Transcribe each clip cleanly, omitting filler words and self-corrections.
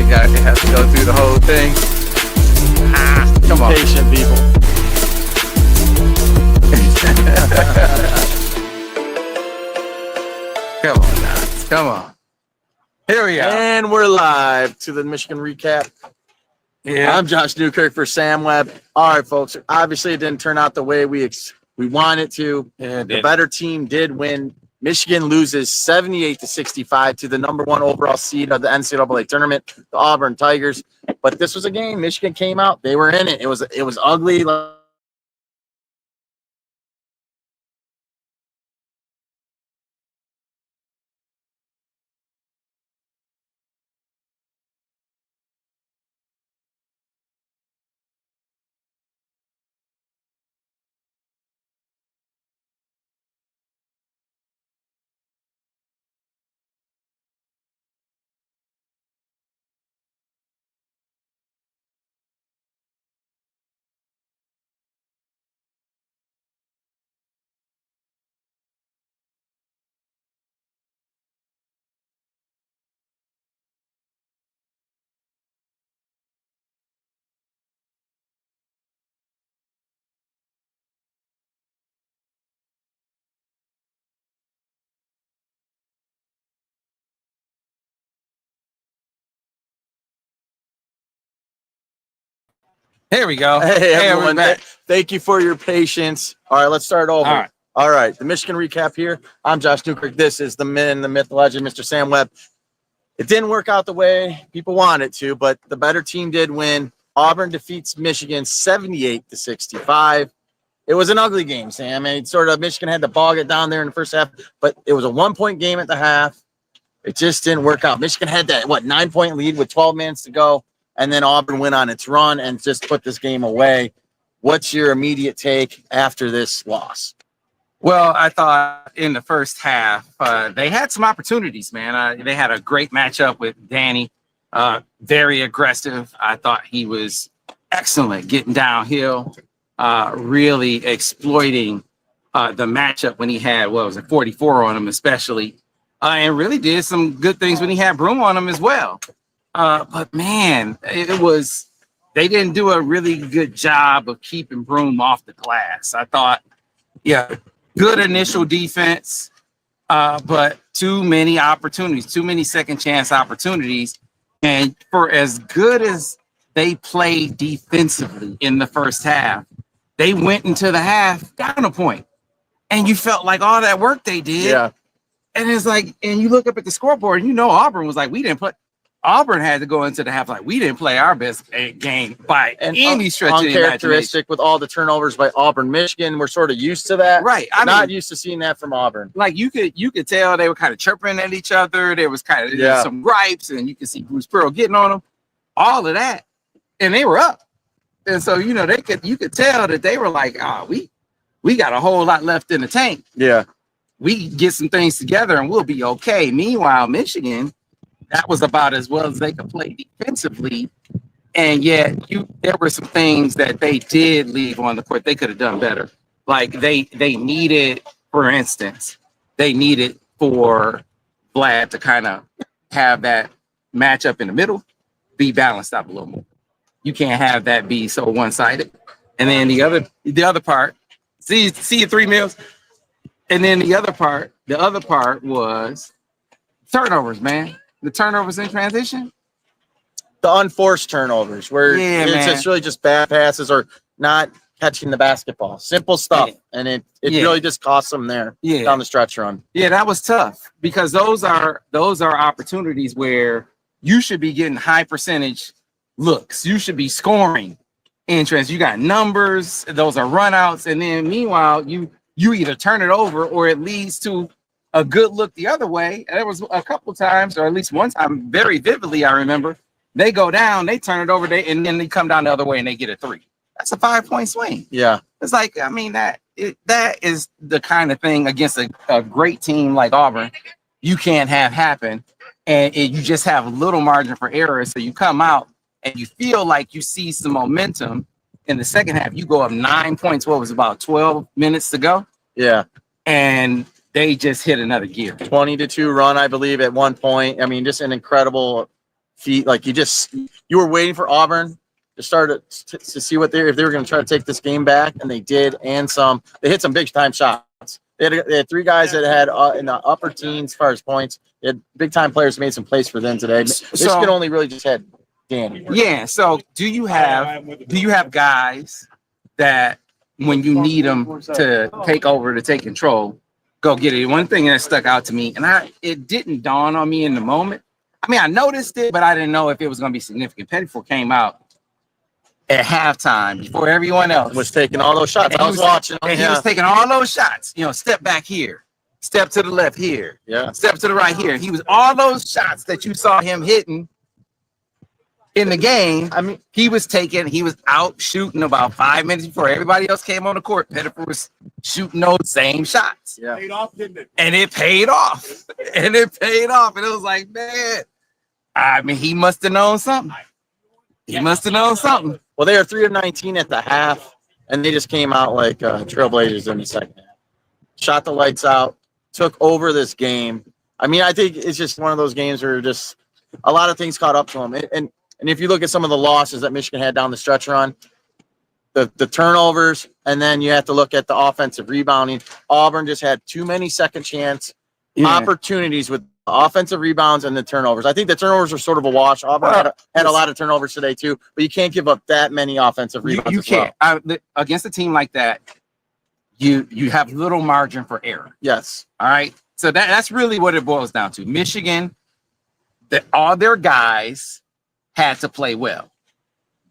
it has to go through the whole thing. Come on. Patient people. Come on, guys. Come on. Here we go. And we're live to the Michigan Recap. Yeah. I'm Josh Newkirk for Sam Webb. All right, folks. Obviously, it didn't turn out the way we wanted to. Yeah, the better team did win. Michigan loses 78-65 to the #1 overall seed of the NCAA tournament, the Auburn Tigers. But this was a game. Michigan came out. They were in it. It was ugly. Here we go. Hey, everyone. we're back. Thank you for your patience. All right, let's start over. All right. The Michigan Recap here. I'm Josh Newkirk. This is the man, the myth, the legend, Mr. Sam Webb. It didn't work out the way people wanted it to, but the better team did win. Auburn defeats Michigan 78-65. It was an ugly game, Sam. And Michigan had to bog it down there in the first half, but it was a 1-point game at the half. It just didn't work out. Michigan had that 9-point lead with 12 minutes to go. And then Auburn went on its run and just put this game away. What's your immediate take after this loss? Well, I thought in the first half, they had some opportunities, man. They had a great matchup with Danny, very aggressive. I thought he was excellent getting downhill, really exploiting the matchup when he had, 44 on him especially, and really did some good things when he had Broom on him as well. But man, they didn't do a really good job of keeping Broom off the glass. I thought, good initial defense, but too many opportunities, too many second chance opportunities. And for as good as they played defensively in the first half, they went into the half down a point. And you felt like all that work they did. Yeah. And it's like, and you look up at the scoreboard, and Auburn was like, we didn't play. Auburn had to go into the half like we didn't play our best game by any stretch of the imagination. Uncharacteristic with all the turnovers by Auburn. Michigan, we're sort of used to that. Right. I'm not used to seeing that from Auburn. Like you could tell they were kind of chirping at each other. There was kind of some gripes, and you could see Bruce Pearl getting on them. All of that. And they were up. And so, you could tell that they were like, we got a whole lot left in the tank. Yeah. We get some things together and we'll be okay. Meanwhile, Michigan, that was about as well as they could play defensively. And yet there were some things that they did leave on the court. They could have done better. Like they needed, for instance, for Vlad to kind of have that matchup in the middle, be balanced out a little more. You can't have that be so one-sided. And then the other part, see you 3 meals. And then the other part was turnovers, man. The turnovers in transition, the unforced turnovers, where it's really just bad passes or not catching the basketball, simple stuff, and it really just costs them there down the stretch run. Yeah, that was tough because those are opportunities where you should be getting high percentage looks. You should be scoring entrance. You got numbers; those are runouts, and then meanwhile you either turn it over or it leads to a good look the other way. And there was a couple times, or at least one time, very vividly, I remember, they go down, they turn it over, and then they come down the other way and they get a 3. That's a 5-point swing. Yeah. It's like, that is the kind of thing against a great team like Auburn you can't have happen. And you just have a little margin for error. So you come out and you feel like you see some momentum in the second half. You go up 9 points. What was about 12 minutes to go? Yeah. And they just hit another gear. 20-2 run, I believe, at one point. I mean, just an incredible feet. Like you were waiting for Auburn to start to see if they were going to try to take this game back, and they did. And they hit some big time shots. They had 3 guys that had in the upper teens as far as points. They had big time players made some plays for them today. Michigan only really just had Danny. Yeah. So do you have guys that when you need them to take over, to take control, go get it? One thing that stuck out to me, and it didn't dawn on me in the moment. I mean, I noticed it, but I didn't know if it was going to be significant. Pettiford came out at halftime before everyone else was taking all those shots. I was watching. And he was taking all those shots. Step back here, step to the left here, step to the right here. He was all those shots that you saw him hitting in the game. I mean, he was out shooting about 5 minutes before everybody else came on the court. Pettiford was shooting those same shots. Yeah. Paid off, didn't it? And it paid off. And it was like, man, I mean, he must have known something. Well, they are 3 of 19 at the half, and they just came out like trailblazers in the second half. Shot the lights out, took over this game. I mean, I think it's just one of those games where just a lot of things caught up to them. And if you look at some of the losses that Michigan had down the stretch run, the turnovers, and then you have to look at the offensive rebounding. Auburn just had too many second chance opportunities with offensive rebounds and the turnovers. I think the turnovers are sort of a wash. Auburn had a lot of turnovers today too, but you can't give up that many offensive rebounds. You can't. Against a team like that, you have little margin for error. Yes. All right. So that's really what it boils down to. Michigan, all their guys had to play well.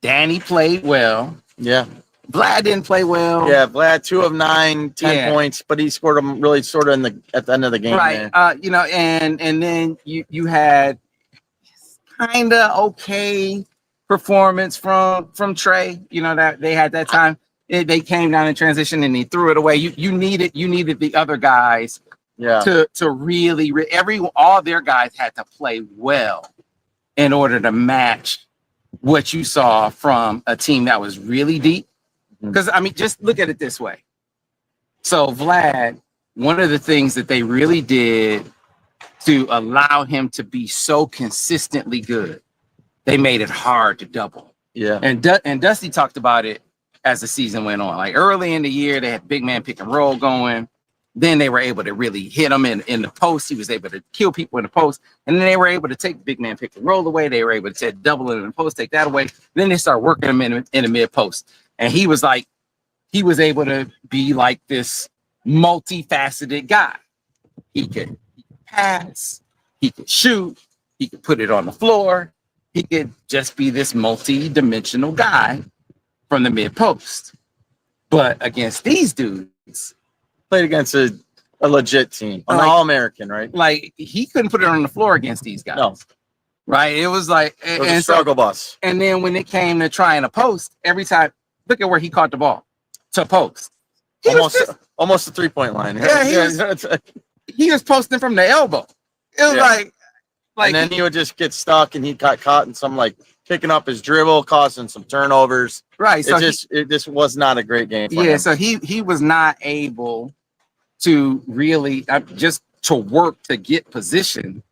Danny played well. Yeah. Vlad didn't play well. Yeah, Vlad 2 of 9, 10 points, but he scored them really sort of at the end of the game. Right. And then you had kind of okay performance from Trey. That they had that time. They came down in transition and he threw it away. You needed the other guys to really all their guys had to play well in order to match what you saw from a team that was really deep. Because, I mean, just look at it this way. So Vlad, one of the things that they really did to allow him to be so consistently good, they made it hard to double. Yeah. And Dusty talked about it as the season went on. Like early in the year, they had big man pick and roll going. Then they were able to really hit him in the post. He was able to kill people in the post. And then they were able to take big man pick and roll away. They were able to double it in the post, take that away. Then they started working him in the mid post. And he was able to be like this multifaceted guy. He could pass, he could shoot, he could put it on the floor. He could just be this multi-dimensional guy from the mid post. But against these dudes, played against a legit team, an All-American, right? Like he couldn't put it on the floor against these guys. No. Right? It was like it was a struggle bus. And then when it came to trying to post, every time, look at where he caught the ball to post. Almost the 3-point line. Yeah, he was posting from the elbow. It was like, and then he would just get stuck, and he got caught in some picking up his dribble, causing some turnovers. Right. So it just was not a great game for him. So he was not able to really just to work to get position.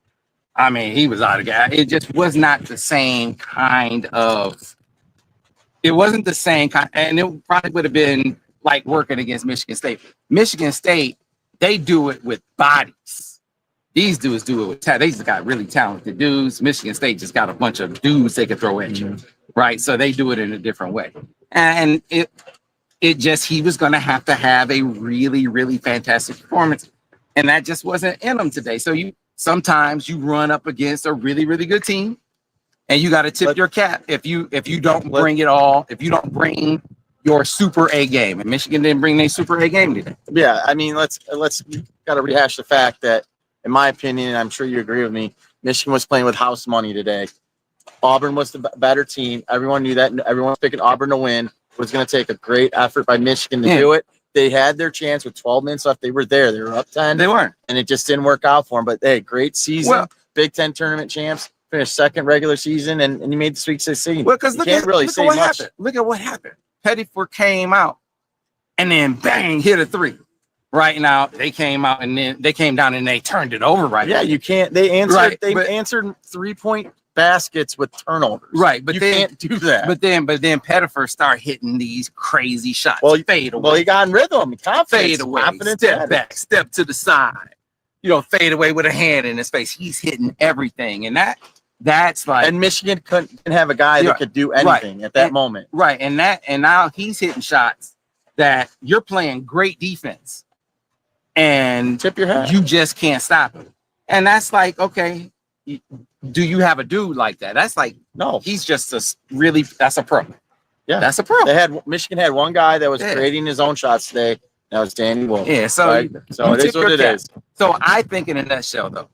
I mean, he was out of gas. It just was not the same kind of. It wasn't the same kind, and it probably would have been like working against Michigan State. Michigan State, they do it with bodies. These dudes do it with they just got really talented dudes. Michigan State just got a bunch of dudes they could throw at you, right? So they do it in a different way. And he was going to have a really, really fantastic performance. And that just wasn't in him today. So sometimes you run up against a really, really good team and you got to tip your cap if you don't bring it all, if you don't bring your super A game. And Michigan didn't bring their super A game today. Yeah, I mean, let's got to rehash the fact that, in my opinion, and I'm sure you agree with me, Michigan was playing with house money today. Auburn was the better team. Everyone knew that. Everyone was picking Auburn to win. It was going to take a great effort by Michigan to do it. They had their chance with 12 minutes left. They were there. They were up 10. They weren't. And it just didn't work out for them. But, hey, great season. Big Ten tournament champs. Finished second regular season, and you made the Sweet 16. Well, because look at what happened. Look at what happened. Pettiford came out and then, bang, hit a three. Right now, they came out and then they came down and they turned it over. Right? Yeah, you can't. They answered. Answered 3-point baskets with turnovers. Right, but you then can't do that. But then Pettifer start hitting these crazy shots. Well, fade away. Well, he got in rhythm. Confidence. Fade away. Confidence. Step back. Step to the side. Fade away with a hand in his face. He's hitting everything, and that's like. And Michigan couldn't have a guy that could do anything at that moment. Right, and now he's hitting shots that you're playing great defense, and tip your hat. You just can't stop him, and that's like, okay, do you have a dude like that? That's like, no, he's just that's a pro. Yeah, that's a pro. Michigan had one guy that was creating his own shots today. That was Danny Wolf. Yeah, so right? So it is what it is. So I think, in a nutshell, though,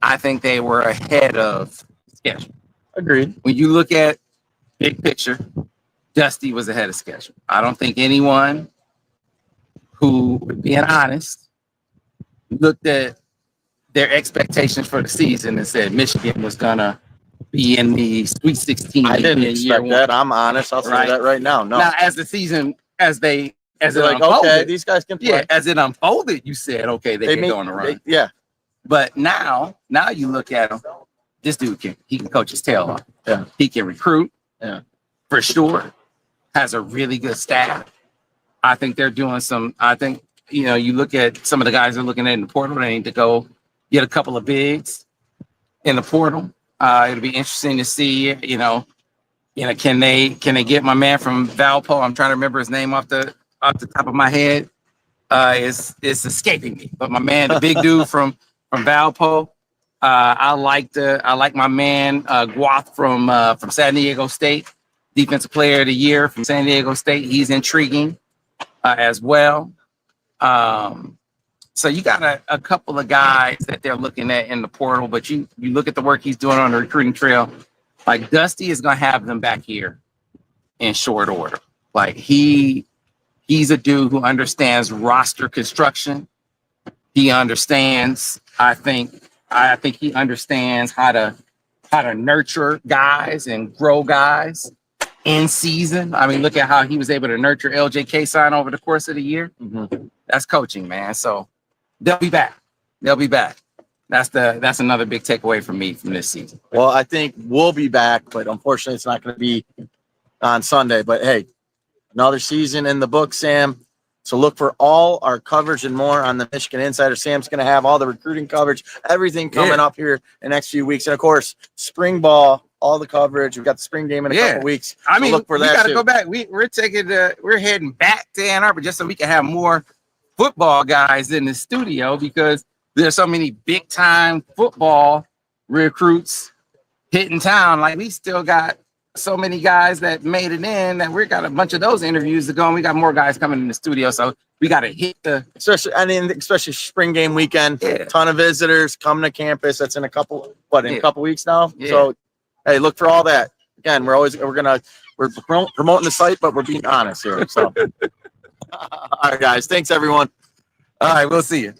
I think they were ahead of schedule. Agreed. When you look at big picture, Dusty was ahead of schedule. I don't think anyone who, being honest, looked at their expectations for the season and said Michigan was gonna be in the Sweet 16. I didn't expect that. I'm honest. I'll say that right now. No. Now, as the season, as it like, unfolded, okay, these guys can play. Yeah, as it unfolded, you said, okay, they can go on a run. Yeah. But now you look at him. This dude can coach his tail off. Yeah. He can recruit. Yeah. For sure. Has a really good staff. I think they're doing you look at some of the guys they're looking at in the portal, they need to go get a couple of bigs in the portal. It'll be interesting to see, can they get my man from Valpo? I'm trying to remember his name off the top of my head. It's escaping me. But my man, the big dude from Valpo. I like my man Guath from San Diego State, Defensive Player of the Year from San Diego State. He's intriguing as well. So you got a couple of guys that they're looking at in the portal, but you look at the work he's doing on the recruiting trail. Like, Dusty is gonna have them back here in short order. Like, he's a dude who understands roster construction. He understands, I think he understands how to nurture guys and grow guys in season. I mean, look at how he was able to nurture LJ K-Sign over the course of the year. Mm-hmm. That's coaching, man. So they'll be back. That's another big takeaway from me from this season. Well, I think we'll be back, but unfortunately it's not going to be on Sunday. But hey, another season in the book, Sam. So look for all our coverage and more on the Michigan Insider. Sam's going to have all the recruiting coverage, everything coming up here in the next few weeks. And, of course, spring ball, all the coverage. We've got the spring game in a couple weeks. I mean, look for we that got to go back. We're heading back to Ann Arbor just so we can have more football guys in the studio because there's so many big-time football recruits hitting town. Like, we still got so many guys that made it in that we got a bunch of those interviews to go, and we got more guys coming in the studio, so we got to hit especially spring game weekend. Ton of visitors coming to campus. That's in a couple weeks now. So hey, look for all that. Again, we're promoting the site, but we're being honest here. So all right, guys, thanks everyone. All right, we'll see you.